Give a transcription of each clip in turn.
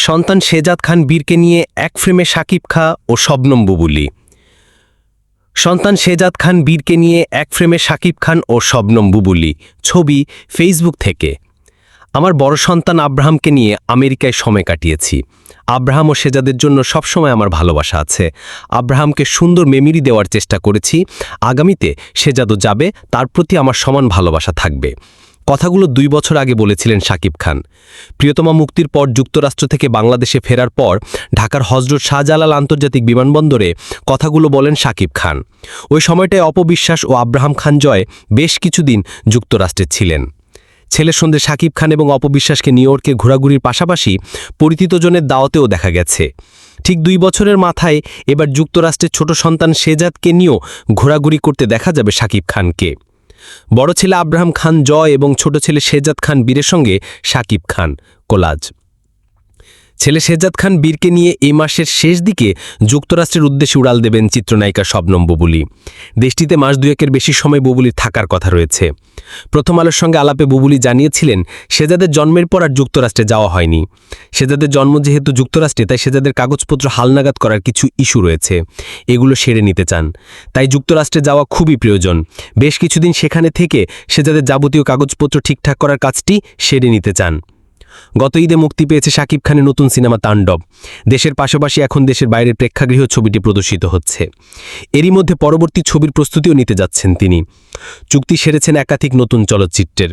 সন্তান শেজাদ খান বীরকে নিয়ে এক ফ্রেমে শাকিব খাঁ ও শবনম বুবুলি। সন্তান শেজাদ খান বীরকে নিয়ে এক ফ্রেমে শাকিব খান ও শবনম বুবুলি। ছবি ফেসবুক থেকে। আমার বড় সন্তান আব্রাহামকে নিয়ে আমেরিকায় সময় কাটিয়েছি। আব্রাহাম ও শেজাদের জন্য সবসময় আমার ভালোবাসা আছে। আব্রাহামকে সুন্দর মেমরি দেওয়ার চেষ্টা করেছি। আগামীতে শেজাদও যাবে, তার প্রতি আমার সমান ভালোবাসা থাকবে। কথাগুলো 2 বছর আগে বলেছিলেন শাকিব খান। প্রিয়তমা মুক্তির পর যুক্তরাষ্ট্র থেকে বাংলাদেশে ফেরার পর ঢাকার হজরত শাহজালাল আন্তর্জাতিক বিমানবন্দরে কথাগুলো বলেন শাকিব খান। ওই সময়টায় অপবিশ্বাস ও আব্রাহাম খান জয় বেশ কিছুদিন যুক্তরাষ্ট্রে ছিলেন। ছেলের সন্ধ্যে শাকিব খান এবং অপবিশ্বাসকে নিউ ইয়র্কে ঘোরাঘুরির পাশাপাশি পরিচিতজনের দাওয়াতেও দেখা গেছে। ঠিক 2 বছরের মাথায় এবার যুক্তরাষ্ট্রের ছোট সন্তান শেজাদকে নিয়েও ঘোরাঘুরি করতে দেখা যাবে শাকিব খানকে। বড় ছেলে আব্রাহাম খান জয় এবং ছোট ছেলে শেজাদ খান বীরের সঙ্গে শাকিব খান কোলাজ। ছেলে শেজাদ খান বীরকে নিয়ে এই মাসের শেষ দিকে যুক্তরাষ্ট্রের উদ্দেশ্যে উড়াল দেবেন চিত্রনায়িকা শবনম বুবুলি। দেশটিতে মাস 2-এর বেশি সময় বুবুলির থাকার কথা রয়েছে। প্রথম আলোর সঙ্গে আলাপে বুবুলি জানিয়েছিলেন, শেজাদের জন্মের পর আর যুক্তরাষ্ট্রে যাওয়া হয়নি। শেজাদের জন্ম যেহেতু যুক্তরাষ্ট্রে, তাই শেজাদের কাগজপত্র হালনাগাদ করার কিছু ইস্যু রয়েছে, এগুলো সেরে নিতে চান। তাই যুক্তরাষ্ট্রে যাওয়া খুবই প্রয়োজন। বেশ কিছুদিন সেখানে থেকে শেজাদের যাবতীয় কাগজপত্র ঠিকঠাক করার কাজটি সেরে নিতে চান। গত ঈদে মুক্তি পেয়েছে শাকিব খানের নতুন সিনেমা তাণ্ডব। দেশের পাশাপাশি এখন দেশের বাইরের প্রেক্ষাগৃহ ছবিটি প্রদর্শিত হচ্ছে। এরই মধ্যে পরবর্তী ছবির প্রস্তুতিও নিতে যাচ্ছেন তিনি। চুক্তি সেরেছেন একাধিক নতুন চলচ্চিত্রের।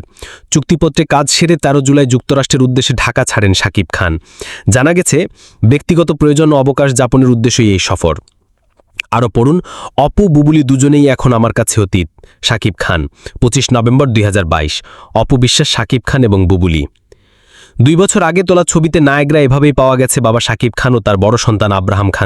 চুক্তিপত্রে কাজ সেরে 13 জুলাই যুক্তরাষ্ট্রের উদ্দেশ্যে ঢাকা ছাড়েন শাকিব খান। জানা গেছে, ব্যক্তিগত প্রয়োজন ও অবকাশ যাপনের উদ্দেশ্যেই এই সফর। আরও পড়ুন, অপু বুবুলি দুজনেই এখন আমার কাছে অতীত। শাকিব খান, 25 নভেম্বর 2022। অপু বিশ্বাস, শাকিব খান এবং বুবুলি। 2 বছর আগে তোলা ছবিতে নায়করা এভাবেই পাওয়া গেছে বাবা শাকিব খান ও তার বড় সন্তান আব্রাহাম খান।